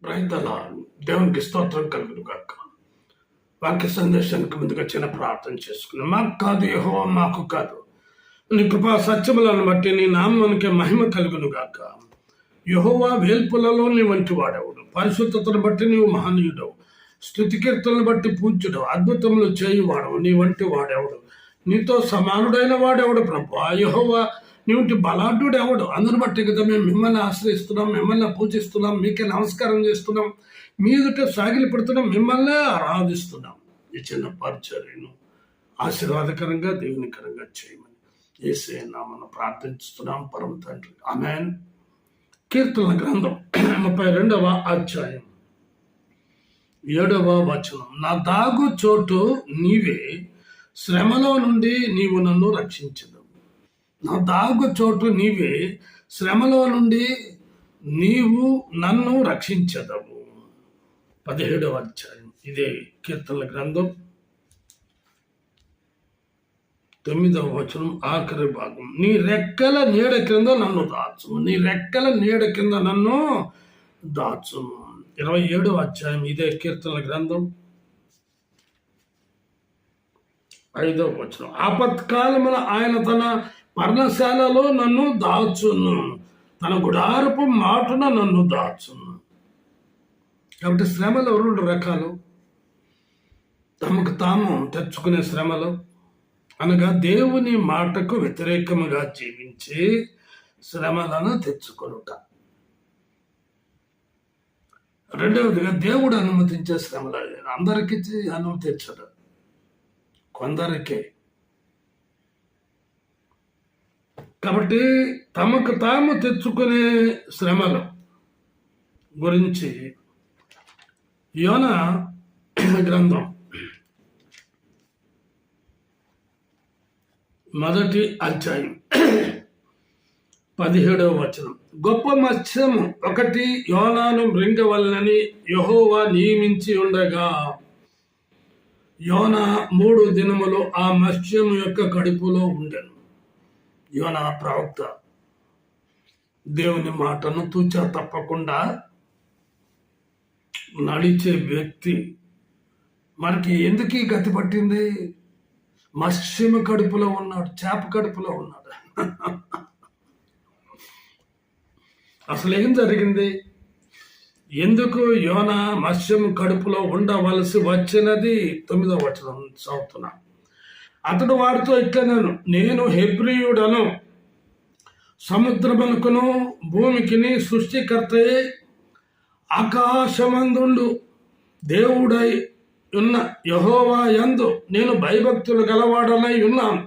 రైతుల దేవునికి స్తోత్రం కలుగును గాక. వాక్య సందేశానికి ముందుగా చిన్న ప్రార్థన చేసుకున్నాం. మాకు కాదు యెహోవా, మాకు కాదు, నీ కృపా సత్యములను బట్టి నీ నామానికి మహిమ కలుగును గాక. యెహోవా వేల్పులలో నీ వంటి వాడెవడు, పరిశుద్ధతను బట్టి నీవు మహనీయుడవు, స్తుతి కీర్తనను బట్టి పూజ్యుడవు, అద్భుతములు చేయువాడవు, నీ వంటి వాడెవడు, నీతో సమానుడైన వాడెవడు ప్రభు. యెహోవా నీ వంటి బలాఢ్యుడు ఎవడు? అందరిని బట్టి కదా మేము మిమ్మల్ని ఆశ్రయిస్తున్నాం, మిమ్మల్ని పూజిస్తున్నాం, మీకే నమస్కారం చేస్తున్నాం, మీ ఎదుట సాగిలి పెడుతున్నాం, మిమ్మల్నే ఆరాధిస్తున్నాం. ఈ చిన్న పరిచర్యను ఆశీర్వాదకరంగా దేవునికరంగా చేయమని యేసయ్య నామమున ప్రార్థిస్తున్నాం పరమ తండ్రి, ఆమేన్. కీర్తనల గ్రంథం 32వ అధ్యాయం 7వ వచనం. నా దాగు చోటు నీవే, శ్రమలో నుండి నీవు నన్ను రక్షించదు. నా దాగు చోటు నీవే, శ్రమలో నుండి నీవు నన్ను రక్షించదవు. 17వ అధ్యాయం ఇదే కీర్తనల గ్రంథం 9వ వచనం ఆఖరి భాగం. నీ రెక్కల నీడ కింద నన్ను దాచుము, నీ రెక్కల నీడ కింద నన్ను దాచుము. 27వ అధ్యాయం ఇదే కీర్తనల గ్రంథం 5వ వచనం. ఆపత్కాలమున ఆయన తన పర్ణశాలలో నన్ను దాచును, తన గుడారపు మాటున నన్ను దాచును. కాబట్టి శ్రమలు 2 రకాలు. తమకు తాము తెచ్చుకునే శ్రమలు అనగా దేవుని మాటకు వ్యతిరేకముగా జీవించి శ్రమలను తెచ్చుకొనుట. రెండవదిగా దేవుడు అనుమతించే శ్రమలు. అందరికీ అనుమతించడు, కొందరికే. కాబట్టి తమకు తాము తెచ్చుకునే శ్రమల గురించి యోనా గ్రంథం 1వ అధ్యాయం 17వ వచనం. గొప్ప మత్స్యము ఒకటి యోనాను మృంగవలనని యెహోవా నియమించి ఉండగా యోనా 3 దినములు ఆ మత్స్యము యొక్క కడుపులో ఉండెను. యోనా ప్రవక్త దేవుని మాటను తూచా తప్పకుండా నడిచే వ్యక్తి. మనకి ఎందుకు ఈ గతి పట్టింది? మత్స్యము కడుపులో ఉన్నాడు, చేప కడుపులో ఉన్నాడు. అసలు ఏం జరిగింది? ఎందుకు యోనా మత్స్యము కడుపులో ఉండవలసి వచ్చినది? 9వ వచనం చదువుతున్నా. అతడు వారితో ఇట్లనెను, నేను హెబ్రీయుడను, సముద్రమునకును భూమికిని సృష్టికర్తయే ఆకాశమందుండు దేవుడై ఉన్న యెహోవా యందు నేను భయభక్తులు గలవాడనై ఉన్నాను.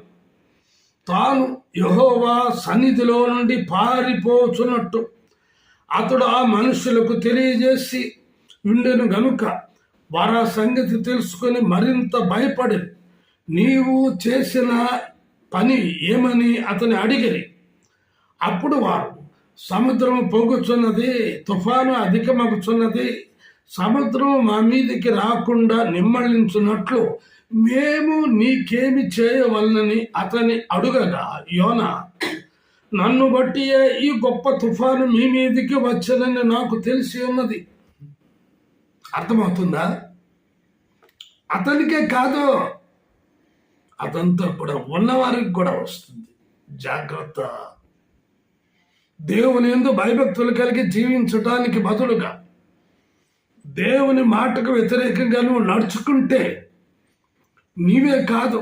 తాను యెహోవా సన్నిధిలో నుండి పారిపోచున్నట్టు అతడు ఆ మనుషులకు తెలియజేసి ఉండెను గనుక వారు ఆ సంగతి తెలుసుకొని మరింత భయపడి నీవు చేసిన పని ఏమని అతని అడిగిరి. అప్పుడు వారు, సముద్రం పొంగుచున్నది, తుఫాను అధికమగుచున్నది, సముద్రం మా మీదికి రాకుండా నిమ్మళించున్నట్లు మేము నీకేమి చేయవలనని అతని అడుగగా యోనా, నన్ను బట్టి ఈ గొప్ప తుఫాను మీ మీదికి వచ్చనని నాకు తెలిసి ఉన్నది. అర్థమవుతుందా? అతనికే కాదు, అదంతా కూడా ఉన్నవారికి కూడా వస్తుంది. జాగ్రత్త. దేవుని యందు భయభక్తులు కలిగి జీవించడానికి బదులుగా దేవుని మాటకు వ్యతిరేకంగా నువ్వు నడుచుకుంటే నీవే కాదు,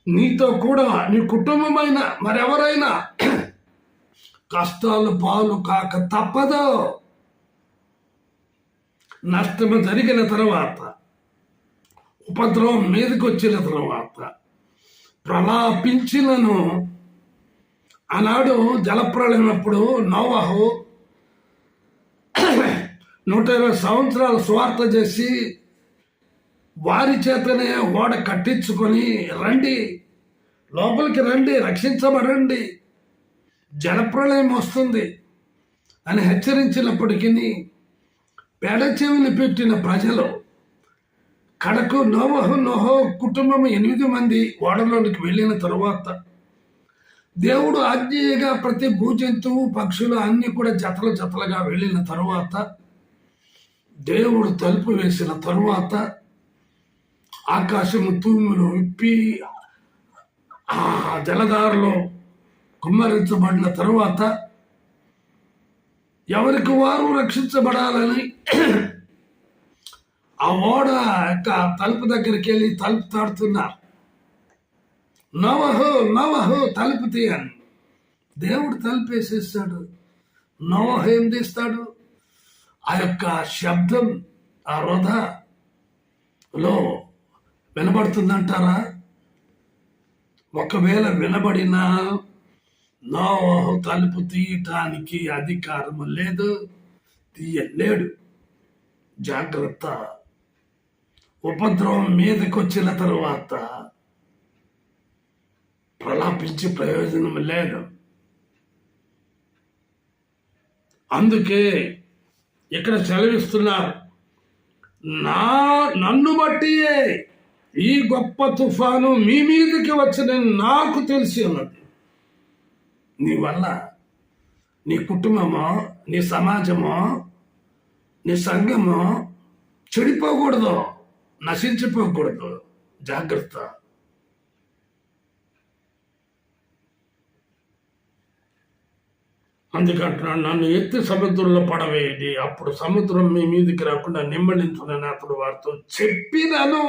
నీతో కూడా నీ కుటుంబమైన మరెవరైనా కష్టాలు పాలు కాక తప్పదు. నష్టము జరిగిన తర్వాత, ఉపద్రవం మీదకి వచ్చిన తర్వాత ప్రలాపించినను. ఆనాడు జలప్రళయమైనప్పుడు నోవహు 120 సంవత్సరాలు సువార్త చేసి వారి చేతనే ఓడ కట్టించుకొని, రండి లోపలికి రండి, రక్షించబడండి, జలప్రళయం వస్తుంది అని హెచ్చరించినప్పటికీ పెడచెవిని పెట్టిన ప్రజలు కడకు నోవహు కుటుంబం 8 మంది ఓడలోనికి వెళ్ళిన తరువాత దేవుడు ఆజ్ఞగా ప్రతి భూజంతువు పక్షులు అన్ని కూడా జతలుగా వెళ్ళిన తరువాత దేవుడు తలుపు వేసిన తరువాత ఆకాశము తూములు విప్పి ఆ జలధారలో కుమ్మరించబడిన తరువాత ఎవరికి వారు రక్షించబడాలని ఆ ఓడ యొక్క తలుపు దగ్గరికి వెళ్ళి తలుపు తాడుతున్నారు. నోవహు నోవహు తలుపు తీయని దేవుడు తలుపు వేసేస్తాడు. నోవహు ఏం తీస్తాడు? ఆ యొక్క శబ్దం ఆ వృధలో వినబడుతుందంటారా? ఒకవేళ వినబడినా నోవహు తలుపు తీయటానికి అధికారం లేదు, తీయలేడు. జాగ్రత్త. ఉపద్రవం మీదకి వచ్చిన తరువాత ప్రలాపించి ప్రయోజనం లేదు. అందుకే ఇక్కడ సెలవిస్తున్నారు, నన్ను బట్టియే ఈ గొప్ప తుఫాను మీ మీదకి వచ్చిందని నాకు తెలిసి ఉన్నది. నీ వల్ల నీ కుటుంబమో, నీ సమాజమో, నీ సంఘమో చెడిపోకూడదు, నశించిపోకూడదు. జాగ్రత్త. అందుకంటున్నాడు, నన్ను ఎత్తి సముద్రంలో పడవేయండి, అప్పుడు సముద్రం మీ మీదికి రాకుండా నిమ్మలించునని అప్పుడు వారితో చెప్పినాను.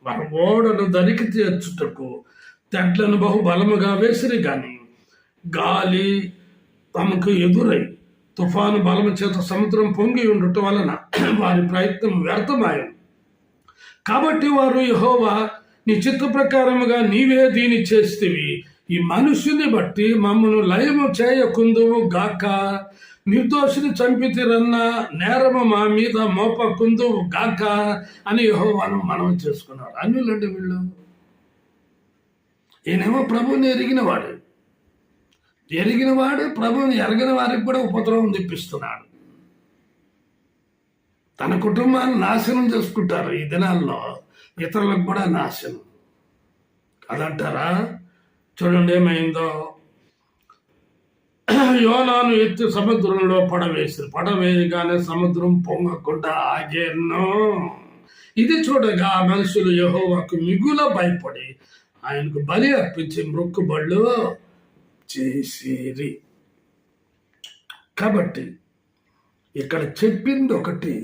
వారి ఓడను దరికి తీర్చుటకు తెడ్లను బహు బలముగా వేసిరి, గాని గాలి తమకు ఎదురై తుఫాను బలము చేత సముద్రం పొంగి ఉండటం వలన వారి ప్రయత్నం వ్యర్థమాయం. కాబట్టి వారు, యెహోవా నీ చిత్త ప్రకారముగా నీవే దీని చేస్తేవి, ఈ మనుషుని బట్టి మమ్మను లయము చేయకుందువు గాక, నిర్దోషిని చంపితిరన్న నేరము మా మీద మోపకుందువు గాక అని యెహోవాను మనవి చేసుకున్నాడు. అన్యులండి వీళ్ళు. ఈయనేమో ప్రభువుని ఎరిగినవాడు ప్రభువుని ఎరగిన వారికి కూడా ఉపద్రవం తెప్పిస్తున్నాడు. తన కుటుంబాన్ని నాశనం చేసుకుంటారు ఈ దినాల్లో, ఇతరులకు కూడా నాశనం అదంటారా? చూడండి ఏమైందో. యోనాను ఎత్తి సముద్రంలో పడవేయగానే సముద్రం పొంగకుండా ఆగేను. ఇది చూడగా మనుషులు యెహోవాకు మిగుల భయపడి ఆయనకు బలి అర్పించి మొక్కుబళ్ళు చేసిరి. కాబట్టి ఇక్కడ చెప్పింది ఒకటి,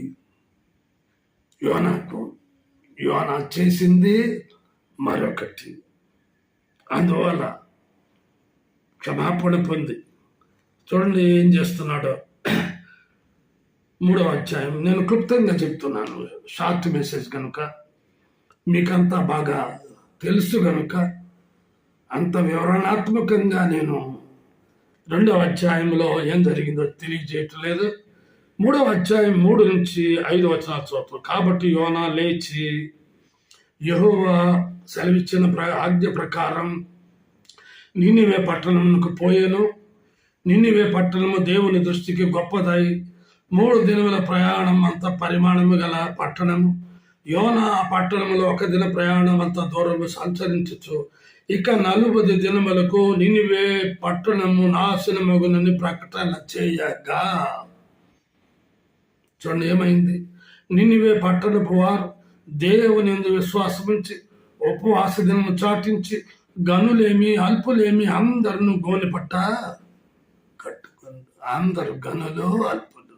యోనా చేసింది మరొకటి. అందువల్ల క్షమాపణ పొంది చూడండి ఏం చేస్తున్నాడో. 3వ అధ్యాయం నేను క్లుప్తంగా చెప్తున్నాను, షార్ట్ మెసేజ్ కనుక మీకంతా బాగా తెలుసు కనుక అంత వివరణాత్మకంగా నేను 2వ అధ్యాయంలో ఏం జరిగిందో తెలియజేయట్లేదు. 3వ అధ్యాయం 3 నుంచి 5 వచనాలు చూద్దాం. కాబట్టి యోనా లేచి యెహోవా సెలవిచ్చిన ఆజ్ఞ ప్రకారం నినివే పట్టణమునకు పోయాను. నినివే పట్టణము దేవుని దృష్టికి గొప్పదై 3 దినముల ప్రయాణం అంత పరిమాణము గల పట్టణము. యోనా ఆ పట్టణంలో 1 దిన ప్రయాణం అంత దూరము సంచరించచ్చు. ఇక 40 దినములకు నినివే పట్టణము నాశనమగునని ప్రకటన చేయగా, చూడండి ఏమైంది. నినివే పట్టణపు వారు దేవుని యందు విశ్వాసముంచి ఉపవాస దినము చాటించి గనులేమి అల్పులేమి అందరిను గోనెపట్ట కట్టుకుంది. అందరు గనులు అల్పులు.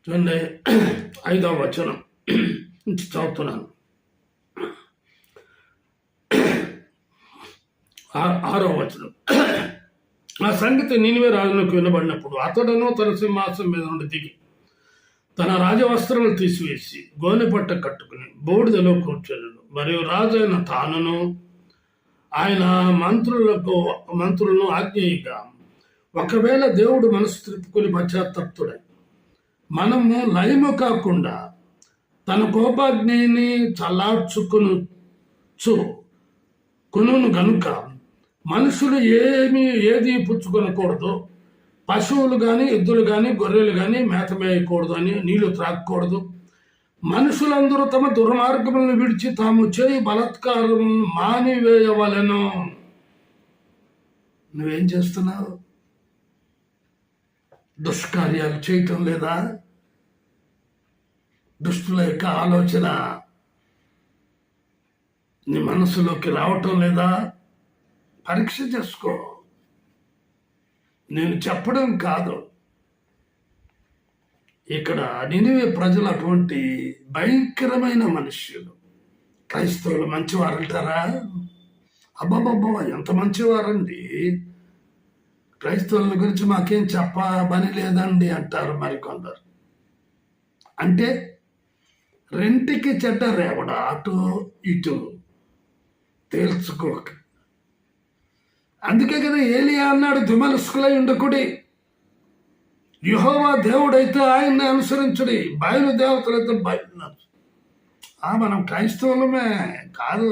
చూడండి 5వ వచనం నుంచి చదువుతున్నాను. 6వ వచనం. ఆ సంగతి నినివే రాజునకు వినబడినప్పుడు అతడును తన సింహాసనం మీద నుండి దిగి తన రాజవస్త్రములు తీసివేసి గోనెపట్ట కట్టుకుని బూడిదలో కూర్చొని మరియు రాజైన తానును ఆయన మంత్రులను ఆజ్ఞేయగా, ఒకవేళ దేవుడు మనసు త్రిప్పుకుని పశ్చాత్తప్తుడై మనము లయము కాకుండా తన కోపాగ్నిని చల్లార్చుకును గనుక మనుషులు ఏది పుచ్చుకొనకూడదు, పశువులు కానీ ఎద్దులు కానీ గొర్రెలు కానీ మేత మేయకూడదు అని, నీళ్లు త్రాగకూడదు. మనుషులందరూ తమ దుర్మార్గములను విడిచి తాము చేయి బలాత్కారం మానివేయవలెను. నువ్వేం చేస్తున్నావు? దుష్కార్యాలు చేయటం లేదా? దుష్టుల యొక్క ఆలోచన నీ మనసులోకి రావటం లేదా? పరీక్ష చేసుకో. నేను చెప్పడం కాదు. ఇక్కడ నినివే ప్రజలు అటువంటి భయంకరమైన మనుష్యులు. క్రైస్తవులు మంచివారు అంటారా? అబ్బాబ్బా, ఎంత మంచివారండి! క్రైస్తవుల గురించి మాకేం చెప్పబని లేదండి అంటారు మరికొందరు. అంటే రెంటికి చెడ్డ రేవడ, అటు ఇటు తేల్చుకోక. అందుకే కదా ఏలియా అన్నాడు, దుమలస్కులై ఉండకుడి, యెహోవా దేవుడైతే ఆయన్ని అనుసరించుడి, బయలు దేవతలైతే బయలు. మనం క్రైస్తవులమే కాదు,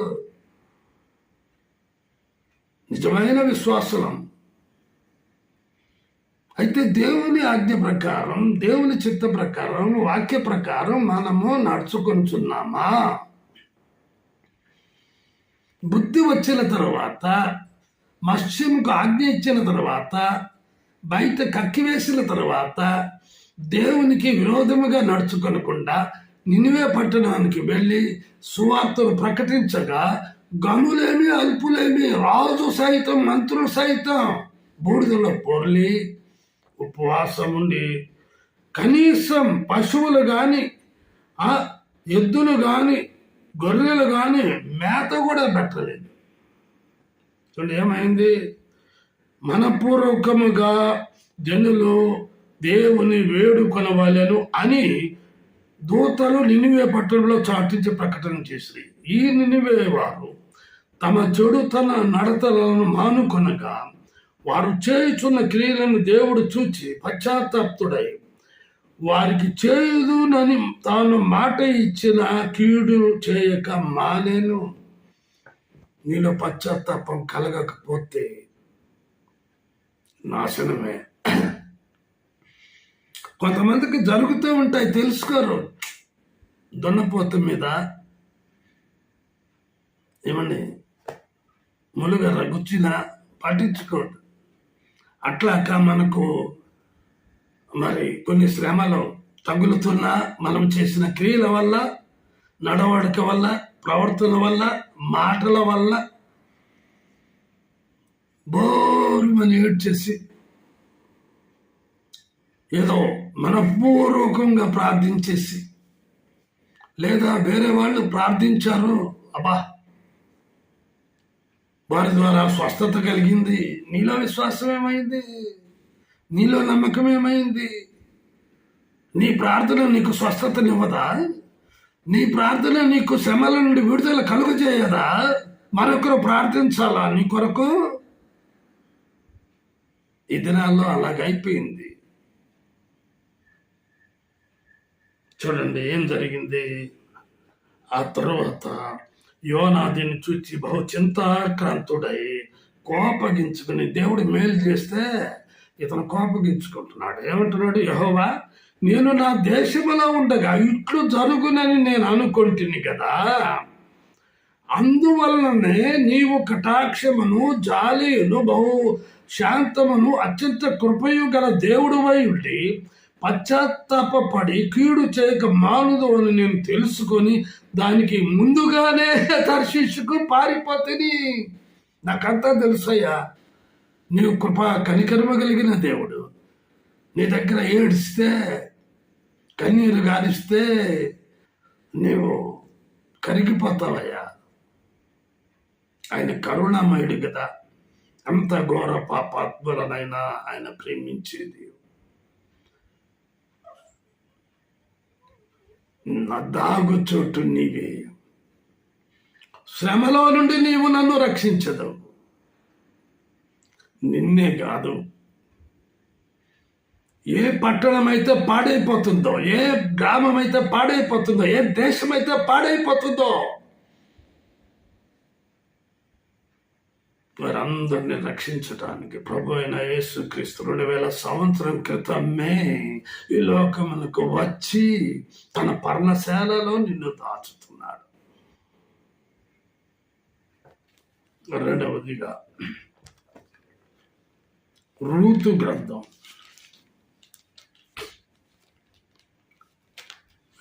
నిజమైన విశ్వాసులం. అయితే దేవుని ఆజ్ఞ ప్రకారం, దేవుని చిత్త ప్రకారం, వాక్య ప్రకారం మనము నడుచుకొనుచున్నామా? బుద్ధి వచ్చిన తర్వాత, మత్స్యముకు ఆజ్ఞ ఇచ్చిన తర్వాత, బయట కక్కివేసిన తర్వాత, దేవునికి విరోధముగా నడుచుకొనకుండా నినివే పట్టణానికి వెళ్ళి సువార్తను ప్రకటించగా గనులేమి అల్పులేమి, రాజు సైతం, మంత్రులు సైతం బూడిదలో పొర్లి ఉపవాసం ఉండి కనీసం పశువులు కానీ, ఎద్దులు కానీ, గొర్రెలు కానీ మేత కూడా పెట్టలేదు. చూడండి ఏమైంది. మనపూర్వకముగా జనులు దేవుని వేడుకొనవలెను అని దూతలు నినివే పట్టణంలో చాటించి ప్రకటన చేసి, ఈ నినివే వారు తమ చెడుతన నడతలను మానుకొనగా వారు చేయుచున్న క్రియలను దేవుడు చూచి పశ్చాత్తాప్తుడై వారికి చేయుదునని తాను మాట ఇచ్చిన కీడు చేయక మానేను. నీలో పశ్చాత్తాపం కలగకపోతే నాశనమే. కొంతమందికి జరుగుతూ ఉంటాయి, తెలుసుకోరు. దున్నపోత మీద ఏమండి ములుగర గుచ్చినా పట్టించుకోడు. అట్లాక మనకు మరి కొన్ని శ్రమలు తగులుతున్నా మనం చేసిన క్రియల వల్ల, నడవడిక వల్ల, ప్రవర్తన వల్ల, మాటల వల్ల బోరుమని ఏడ్చేసి ఏదో మనపూర్వకంగా ప్రార్థించేసి, లేదా వేరే వాళ్ళు ప్రార్థించారు, అబ్బా వారి ద్వారా స్వస్థత కలిగింది, నీలో విశ్వాసం ఏమైంది? నీలో నమ్మకం ఏమైంది? నీ ప్రార్థన నీకు స్వస్థతనివ్వదా? నీ ప్రార్థన నీకు శ్రమల నుండి విడుదల కలుగజేయదా? మరొకరు ప్రార్థించాలా నీ కొరకు? ఈ దినాల్లో అలాగైపోయింది. చూడండి ఏం జరిగింది. ఆ తర్వాత యోనా దీన్ని చూచి బహు చింతాక్రాంతుడై కోపగించుకుని, దేవుడు మేలు చేస్తే ఇతను కోపగించుకుంటున్నాడు. ఏమంటున్నాడు? యెహోవా, నేను నా దేశంలో ఉండగా ఇట్లు జరుగునని నేను అనుకుంటుని కదా, అందువలననే నీవు కటాక్షమును, జాలియును, బహు శాంతమును, అత్యంత కృపయు గల దేవుడువై ఉండి పశ్చాత్తాపడి కీడు చేయక మానుదు అని నేను తెలుసుకొని దానికి ముందుగానే తర్షీషుకు పారిపోతుంది. నాకంతా తెలుసయ్యా, నీవు కృప కనికరమ కలిగిన దేవుడు. నీ దగ్గర ఏడిస్తే, కన్నీరు గారిస్తే నీవు కరిగిపోతావయ్యా. ఆయన కరుణామయుడు కదా, అంత ఘోర పాపాత్ములనైనా ఆయన ప్రేమించేది. నా దాగు చోటు నీవే, శ్రమలో నుండి నీవు నన్ను రక్షించదు. నిన్నే కాదు, ఏ పట్టణం అయితే పాడైపోతుందో, ఏ గ్రామం అయితే పాడైపోతుందో, ఏ దేశం అయితే పాడైపోతుందో, వారందరినీ రక్షించడానికి ప్రభు అయిన యేసుక్రీస్తు 2000 సంవత్సరం క్రితమే ఈ లోకములకు వచ్చి తన పర్ణశాలలో నిన్ను దాచుతున్నాడు. రెండవదిగా రూతు గ్రంథం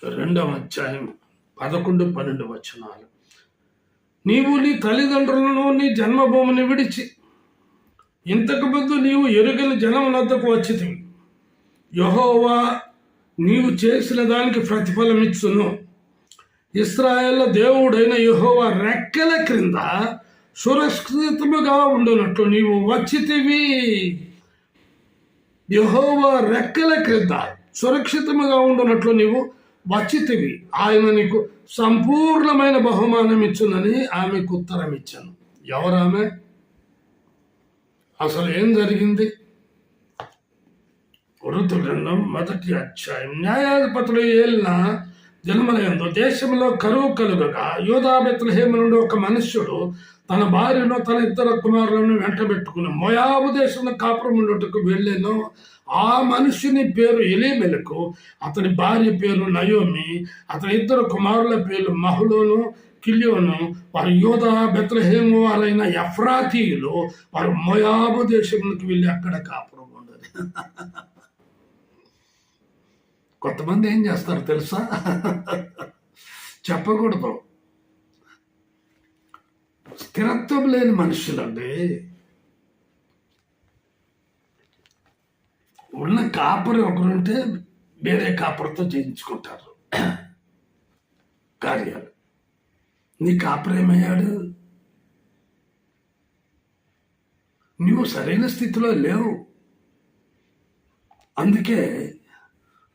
2వ అధ్యాయం 11-12 వచనాలు. నీవు నీ తల్లిదండ్రులను నీ జన్మభూమిని విడిచి ఇంతకు ముందు నీవు ఎరుగని జనమునద్దకు వచ్చితివి. యెహోవా నీవు చేసిన దానికి ప్రతిఫలం ఇచ్చును. ఇశ్రాయేలు దేవుడైన యెహోవా రెక్కల క్రింద సురక్షితముగా ఉండునట్లు నీవు వచ్చితివి. యెహోవా రెక్కల క్రింద సురక్షితముగా ఉండునట్లు నీవు వచ్చితివి. ఆయన నీకు సంపూర్ణమైన బహుమానం ఇచ్చునని ఆమెకు ఉత్తరం ఇచ్చాను. ఎవరామె? అసలు ఏం జరిగింది? ఋతు గ్రంథం 1వ అధ్యాయం. న్యాయాధిపతులు ఏలిన జన్మలయందు దేశంలో కరువు కలుగగా యూదా బెత్లెహేము నుండి ఒక మనుష్యుడు తన భార్యను తన 2 కుమారులను వెంటబెట్టుకుని మోయాబు దేశంలో కాపురం ఉండుటకు వెళ్ళాను. ఆ మనుషుని పేరు ఎలీమెలకు, అతని భార్య పేరు నయోమి, అతని 2 కుమారుల పేర్లు మహులోను కిల్యోను. వారు యూదా బెత్లెహేము వారైన ఎఫ్రాతీయులు. వారు మోయాబు దేశంలోకి వెళ్ళి అక్కడ కాపురం ఉండదు. కొంతమంది ఏం చేస్తారు తెలుసా? చెప్పకూడదు. స్థిరత్వం లేని మనుషులండి. ఉన్న కాపరి ఒకరుంటే వేరే కాపరితో చేయించుకుంటారు కార్యాలు. నీ కాపరి ఏమయ్యాడు? నువ్వు సరైన స్థితిలో లేవు. అందుకే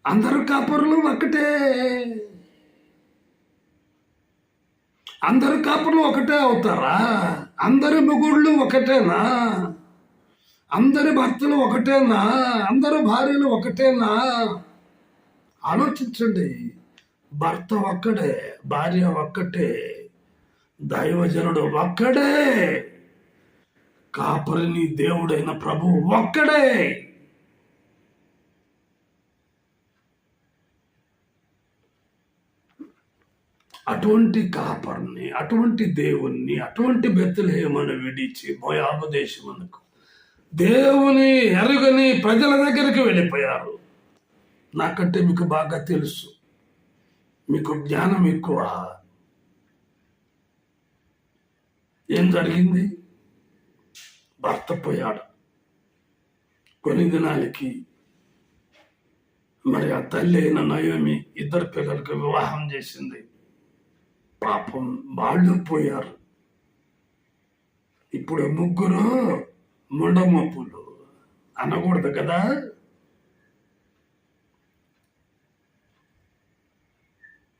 అందరు కాపరులు ఒకటే. అందరు కాపరులు ఒకటే అవుతారా? అందరి మొగుళ్ళు ఒకటేనా? అందరి భర్తలు ఒకటేనా? అందరు భార్యలు ఒకటేనా? ఆలోచించండి. భర్త ఒక్కడే, భార్య ఒక్కటే, దైవజనుడు ఒక్కడే, కాపరిని దేవుడైన ప్రభువు ఒక్కడే. అటువంటి కాపర్ని, అటువంటి దేవుణ్ణి, అటువంటి బెత్లెహేమును విడిచి మోయాబు దేశమునకు దేవుని ఎరుగని ప్రజల దగ్గరికి వెళ్ళిపోయారు. నాకంటే మీకు బాగా తెలుసు, మీకు జ్ఞానం ఎక్కువ. ఏం జరిగింది? భర్త పోయాడు. కొన్ని దినాలకి మరి ఆ తల్లి అయిన నయోమి 2 పిల్లలకు వివాహం చేసింది. పాపం వాళ్ళు పోయారు. ఇప్పుడు 3 ముండమొప్పులు అనకూడదు కదా.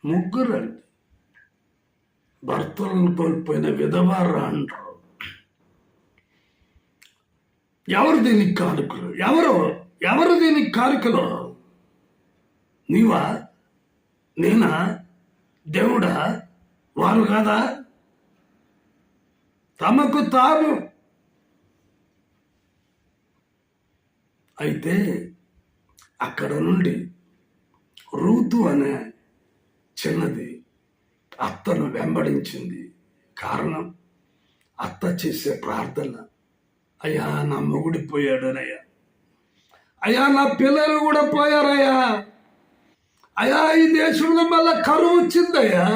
ముగ్గురండి భర్తలను కోల్పోయిన విధవారు అంటారు. ఎవరు దీనికి కారకులు? ఎవరు దీనికి కారకులు? నీవా? నేనా? దేవుడా? వారు కాదా? తమకు తాను. అయితే అక్కడ నుండి రూతు అనే చిన్నది అత్తను వెంబడించింది. కారణం అత్త చేసే ప్రార్థన, అయ్యా నా మొగుడు పోయాడనయ్యా, అయ్యా నా పిల్లలు కూడా పోయారయ్యా, అయ్యా ఈ దేశంలో మళ్ళా కరువు వచ్చిందయ్యా,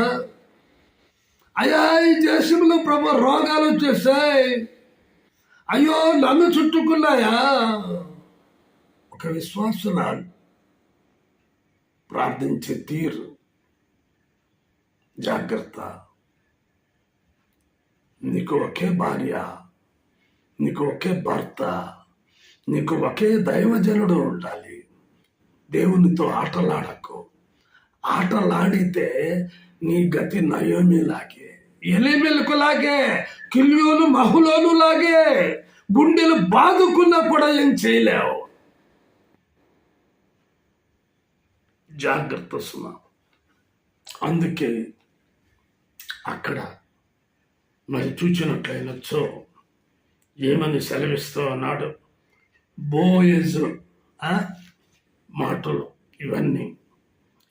అయ్యా ఈ దేశంలో ప్రభు రోగాలు వచ్చేసాయి, అయ్యో నన్ను చుట్టుకున్నాయా. ఒక విశ్వాసురాలు ప్రార్థించే తీరు జాగ్రత్త. నీకు ఒకే భార్య, నీకు ఒకే భర్త, నీకు ఒకే దైవజనుడు ఉండాలి. దేవునితో ఆటలాడకు. ఆటలాడితే నీ గతి నయోమి లాగే, ఎలీమెలకు లాగే, కిల్యోను మహులోను లాగే. గుండెలు బాదుకున్నా కూడా ఏం చేయలేవు. జాగ్రత్త సుమ. అందుకే అక్కడ మరి చూచినట్లయినచ్చో ఏమని సెలవిస్తూ అన్నాడు. బోయజు మాటలు ఇవన్నీ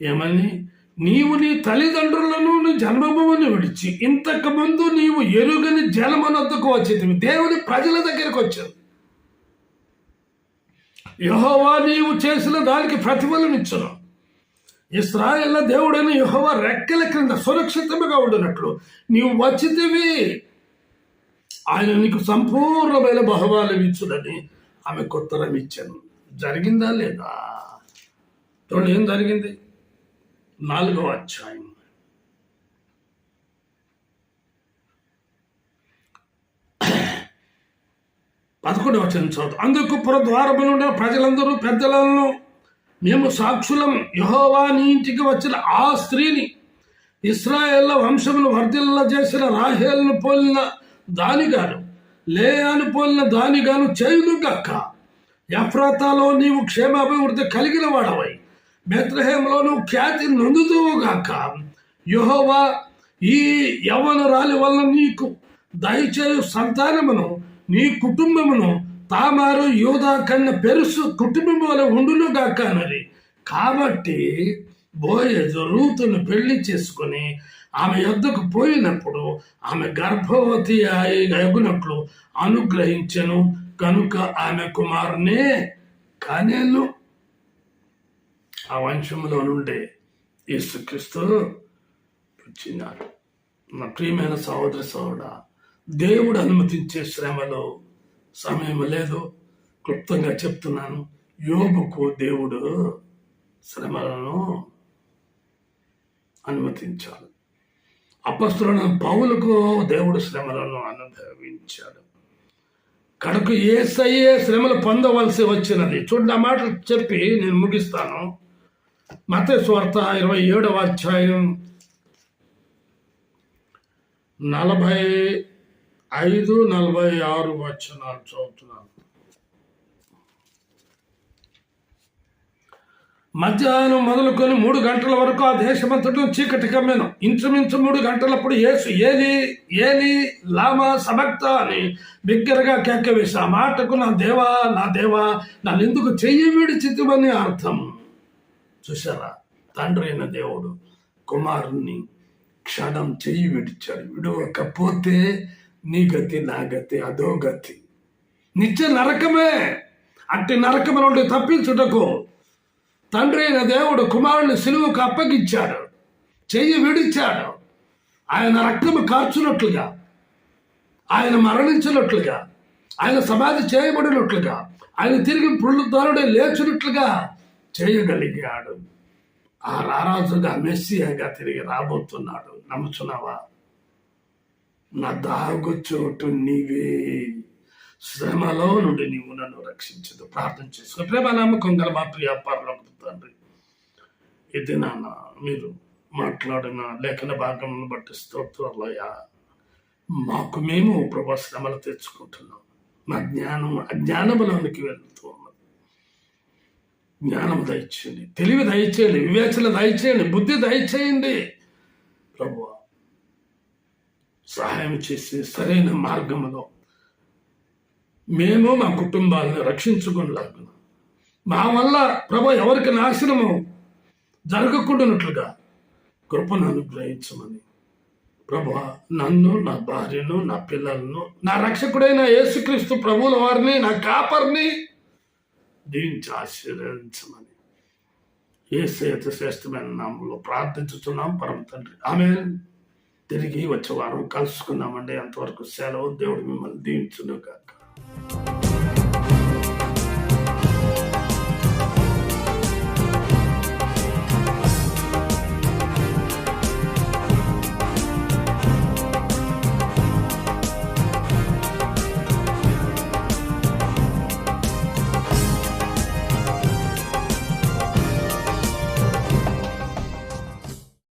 ఏమని, నీవు నీ తల్లిదండ్రులను నీ జన్మభూమిని విడిచి ఇంతకు ముందు నీవు ఎరుగని జలమనొద్దకు వచ్చేది. దేవుని ప్రజల దగ్గరికి వచ్చావు. యెహోవా నీవు చేసిన దానికి ప్రతిఫలం ఇచ్చును. ఇశ్రాయేలు దేవుడైన యెహోవా రెక్కల క్రింద సురక్షితముగా ఉండినట్లు నీవు వచ్చితివి. ఆయన నీకు సంపూర్ణమైన బహుమానం ఇచ్చుదని ఆమెకు ఉత్తరం ఇచ్చాను. జరిగిందా లేదా? చూడండి ఏం జరిగింది. 4వ అధ్యాయం 11వ వచనం చదువు. అందుకు పురద్వారము నుండి ప్రజలందరూ పెద్దలను, మేము సాక్షులం, యెహోవా నీ ఇంటికి వచ్చిన ఆ స్త్రీని, ఇశ్రాయేళ్ల వంశమును వర్ధిల్ల చేసిన రాహేలును పోలిన దానిగాను, లేయాను పోలిన దానిగాను చేయును గాక. ఎఫ్రాతాలో నీవు క్షేమాభివృద్ధి కలిగిన వాడవై బెత్లెహేములో నువ్వు ఖ్యాతి నొందుదువుగాక. యెహోవా ఈ యవ్వనురాలి వలన నీకు దయచేయు సంతానమును, నీ కుటుంబమును తామారు యూదా కన్నా పెరుసు కుటుంబం వల్ల ఉండునుగాక అన్నది. కాబట్టి బోయజు రూతును పెళ్లి చేసుకుని ఆమె యొద్దకు పోయినప్పుడు ఆమె గర్భవతి అగునట్లు అనుగ్రహించెను. కనుక ఆమె కుమారునే కనెను. ఆ వంశంలో నుండే యేసుక్రీస్తు వచ్చినాడు. నా ప్రియమైన సహోదరి సహోదరుడా, దేవుడు అనుమతించే శ్రమలో సమయం లేదు. క్లుప్తంగా చెప్తున్నాను. యోబుకు దేవుడు శ్రమలను అనుమతించాడు. అపొస్తలుడైన పౌలుకు దేవుడు శ్రమలను అనుభవించాడు. కడకు యేసయ్యే శ్రమలు పొందవలసి వచ్చినది. చూడండి, ఆ మాట చెప్పి నేను ముగిస్తాను. మత్తయి సువార్త 27వ అధ్యాయం 45-46 వచనాలు చదువుతున్నాను. మధ్యాహ్నం మొదలుకొని 3 గంటల వరకు ఆ దేశమంతటా చీకటి కమ్మెను. ఇంచుమించు 3 గంటలప్పుడు యేసు ఏలి ఏలి లామా సబక్తా అని బిగ్గరగా కేకవేసి, ఆ మాటకు నా దేవా నన్నెందుకు చెయ్యి విడిచితివని అర్థం. చూసారా, తండ్రి అయిన దేవుడు కుమారుణ్ణి క్షణం చెయ్యి విడిచాడు. విడవకపోతే నీ గతి నా గతి అదో గతి, నిత్య నరకమే. అట్టి నరకము నుండి తప్పించుటకు తండ్రి అయిన దేవుడు కుమారుని సిలువకు అప్పగించాడు, చెయ్యి విడిచాడు. ఆయన రక్తము కార్చున్నట్లుగా, ఆయన మరణించినట్లుగా, ఆయన సమాధి చేయబడినట్లుగా, ఆయన తిరిగి పునరుద్ధరణుడై లేచినట్లుగా చేయగలిగాడు. ఆ రారాజుగా మెస్సియాగా తిరిగి రాబోతున్నాడు. నమ్ముచున్నావా? నా దాగు చోటు నీవే, శ్రమలో నుండి నీవు నన్ను రక్షించదు. ప్రార్థన చేసుకో. ప్రేమ నమ్మకం గల మా ప్రియ పరలోకపు తండ్రి, ఇది నాన్న మీరు మాట్లాడిన లేఖన భాగం బట్టి స్తోత్రాలయ్యా. మాకు మేము ప్రభా శ్రమలు తెచ్చుకుంటున్నాం. మా జ్ఞానం అజ్ఞానములోనికి వెళ్తూ ఉన్నది. జ్ఞానం దయచేయండి, తెలివి దయచేయండి, వివేచన దయచేయండి, బుద్ధి దయచేయండి ప్రభువా. సహాయం చేసి సరైన మార్గంలో మేము మా కుటుంబాలను రక్షించుకునేలాగా, మా వల్ల ప్రభు ఎవరికి నాశనము జరగకుండానట్లుగా కృపను అనుగ్రహించమని ప్రభువా, నన్ను, నా భార్యను, నా పిల్లలను, నా రక్షకుడైన యేసుక్రీస్తు ప్రభువుల వారిని, నా కాపర్ని దీవించి ఆశీర్వదించమని యేసయ్య అతి శ్రేష్టమైన నామంలో ప్రార్థించుతున్నాం పరమ తండ్రి. ఆమేన్. తిరిగి వచ్చే వారం కలుసుకుందామండి. అంతవరకు సెలవు. దేవుడు మిమ్మల్ని దీవించును గాక.